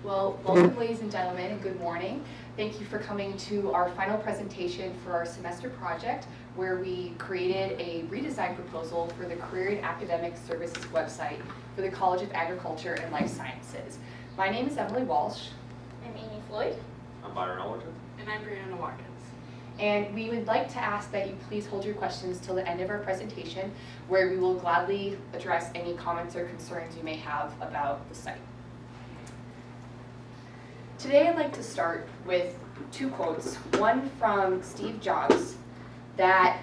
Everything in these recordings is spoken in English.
Well, welcome ladies and gentlemen, and good morning. Thank you for coming to our final presentation for our semester project, where we created a redesign proposal for the Career and Academic Services website for the College of Agriculture and Life Sciences. My name is Emily Walsh. I'm Amy Floyd. I'm Byron Ellerton. And I'm Brianna Watkins. And we would like to ask that you please hold your questions till the end of our presentation, where we will gladly address any comments or concerns you may have about the site. Today I'd like to start with two quotes, one from Steve Jobs, that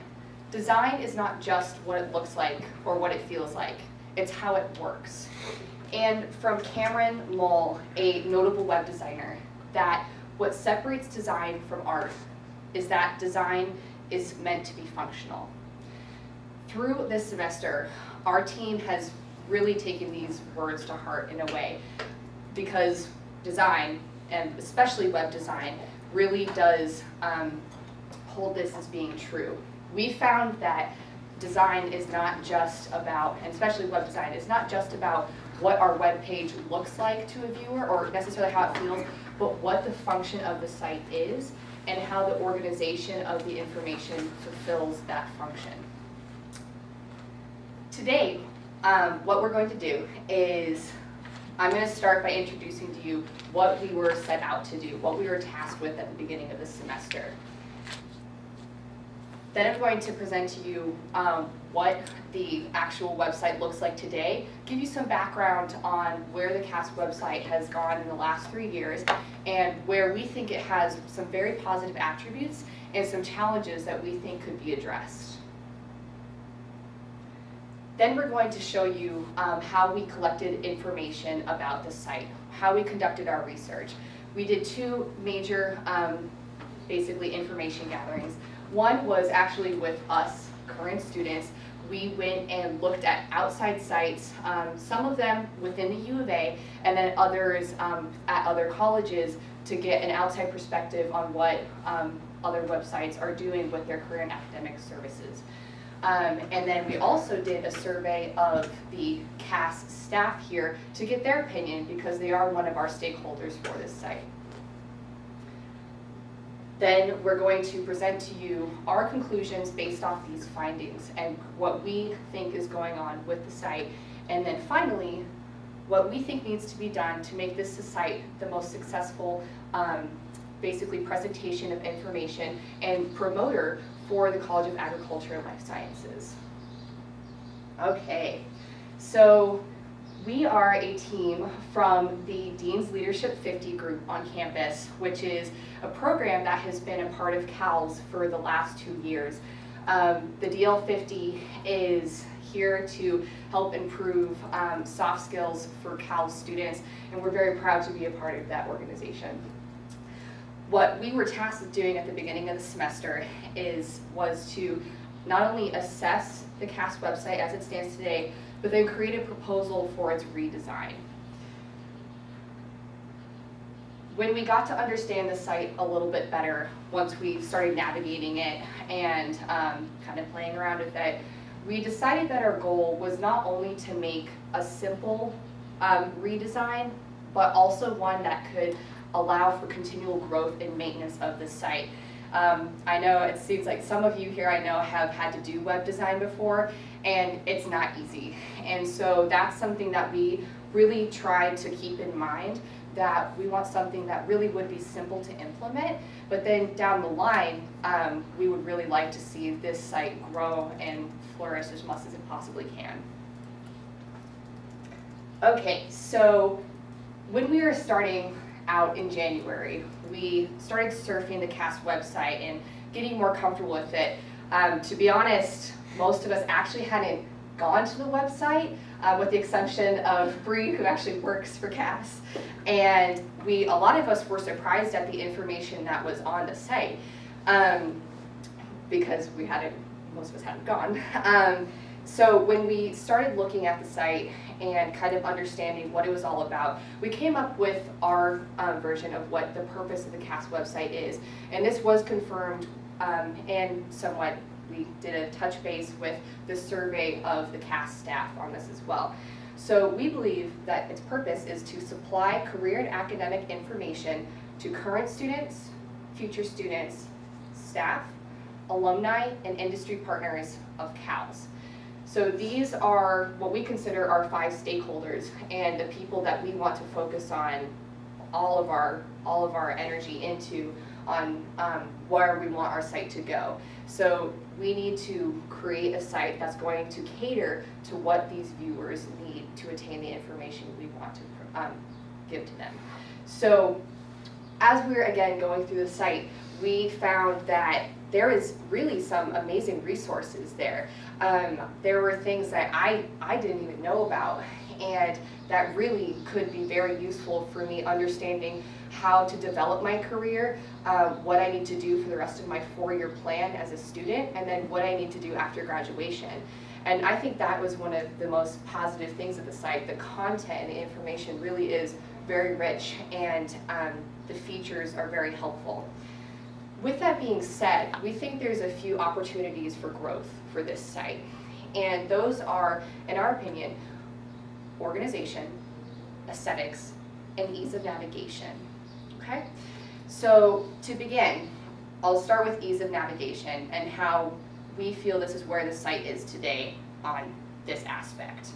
design is not just what it looks like or what it feels like, it's how it works. And from Cameron Moll, a notable web designer, that what separates design from art is that design is meant to be functional. Through this semester, our team has really taken these words to heart in a way, because design, and especially web design, really does hold this as being true. We found that design is not just about, and especially web design, is not just about what our web page looks like to a viewer or necessarily how it feels, but what the function of the site is and how the organization of the information fulfills that function. Today, what we're going to do is I'm going to start by introducing to you what we were set out to do, what we were tasked with at the beginning of the semester. Then I'm going to present to you what the actual website looks like today, give you some background on where the CAS website has gone in the last 3 years, and where we think it has some very positive attributes and some challenges that we think could be addressed. Then we're going to show you how we collected information about the site, how we conducted our research. We did two major, basically, information gatherings. One was actually with us, current students. We went and looked at outside sites, some of them within the U of A, and then others at other colleges, to get an outside perspective on what other websites are doing with their career and academic services. And then we also did a survey of the CAS staff here to get their opinion, because they are one of our stakeholders for this site. Then we're going to present to you our conclusions based off these findings and what we think is going on with the site. And then finally, what we think needs to be done to make this site the most successful basically presentation of information and promoter for the College of Agriculture and Life Sciences. Okay, so we are a team from the Dean's Leadership 50 group on campus, which is a program that has been a part of CALS for the last 2 years. The DL50 is here to help improve soft skills for CALS students, and we're very proud to be a part of that organization. What we were tasked with doing at the beginning of the semester was to not only assess the CAS website as it stands today, but then create a proposal for its redesign. When we got to understand the site a little bit better, once we started navigating it and kind of playing around with it, we decided that our goal was not only to make a simple redesign, but also one that could allow for continual growth and maintenance of the site. I know it seems like some of you here I know have had to do web design before, and it's not easy. And so that's something that we really tried to keep in mind, that we want something that really would be simple to implement, but then down the line, we would really like to see this site grow and flourish as much as it possibly can. Okay, so when we were starting out in January, we started surfing the CAS website and getting more comfortable with it. To be honest, most of us actually hadn't gone to the website, with the exception of Bree, who actually works for CAS. And a lot of us were surprised at the information that was on the site, because most of us hadn't gone. So when we started looking at the site and kind of understanding what it was all about, we came up with our version of what the purpose of the CAS website is. And this was confirmed and somewhat, we did a touch base with the survey of the CAS staff on this as well. So we believe that its purpose is to supply career and academic information to current students, future students, staff, alumni, and industry partners of CALS. So these are what we consider our 5 stakeholders and the people that we want to focus on all of our energy into on where we want our site to go. So we need to create a site that's going to cater to what these viewers need to attain the information we want to give to them. So as we're again going through the site, we found that there is really some amazing resources there. There were things that I didn't even know about, and that really could be very useful for me understanding how to develop my career, what I need to do for the rest of my 4-year plan as a student, and then what I need to do after graduation. And I think that was one of the most positive things of the site. The content and the information really is very rich, and the features are very helpful. With that being said, we think there's a few opportunities for growth for this site. And those are, in our opinion, organization, aesthetics, and ease of navigation. Okay? So to begin, I'll start with ease of navigation and how we feel this is where the site is today on this aspect.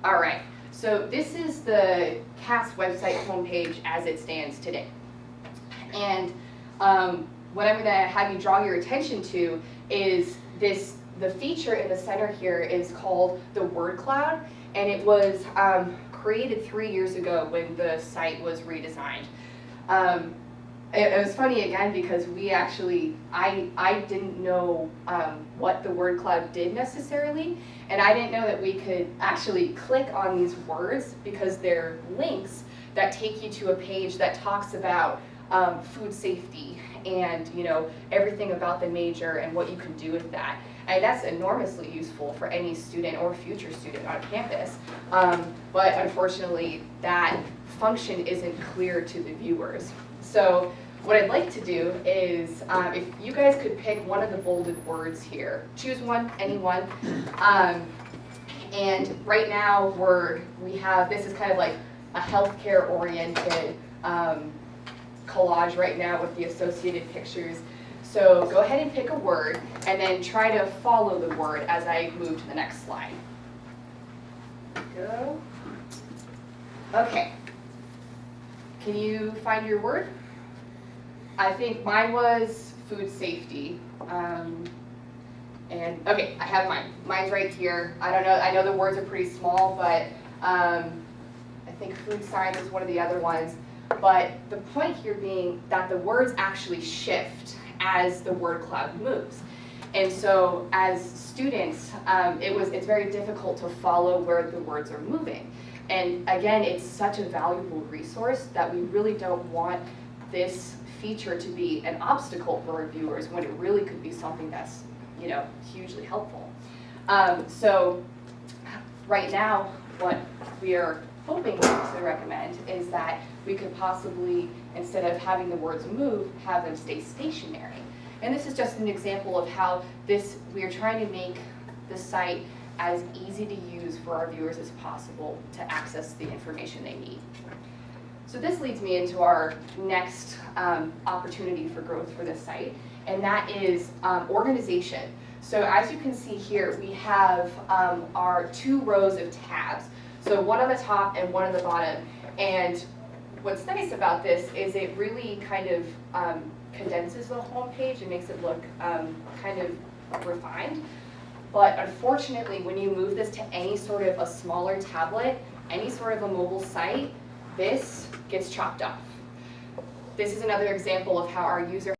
All right, so this is the CAS website homepage as it stands today. And what I'm going to have you draw your attention to is the feature in the center here is called the word cloud, and it was created 3 years ago when the site was redesigned. It was funny again because I didn't know what the word cloud did necessarily, and I didn't know that we could actually click on these words because they're links that take you to a page that talks about food safety and everything about the major and what you can do with that. And that's enormously useful for any student or future student on campus. But unfortunately, that function isn't clear to the viewers. So what I'd like to do is, if you guys could pick one of the bolded words here, choose one, any one. And right now we have, this is kind of like a healthcare oriented collage right now with the associated pictures. So go ahead and pick a word and then try to follow the word as I move to the next slide. Go. Okay. Can you find your word? I think mine was food safety. And okay, I have mine. Mine's right here. I don't know, I know the words are pretty small, but I think food science is one of the other ones. But the point here being that the words actually shift as the word cloud moves. And so as students, it's very difficult to follow where the words are moving. And again, it's such a valuable resource that we really don't want this feature to be an obstacle for our viewers when it really could be something that's hugely helpful. So right now, what we are hoping to recommend is that we could possibly, instead of having the words move, have them stay stationary. And this is just an example of how we are trying to make the site as easy to use for our viewers as possible to access the information they need. So this leads me into our next opportunity for growth for this site, and that is organization. So as you can see here, we have our 2 rows of tabs. So one on the top and one on the bottom. And what's nice about this is it really kind of condenses the home page and makes it look kind of refined. But unfortunately, when you move this to any sort of a smaller tablet, any sort of a mobile site, this gets chopped off. This is another example of how our user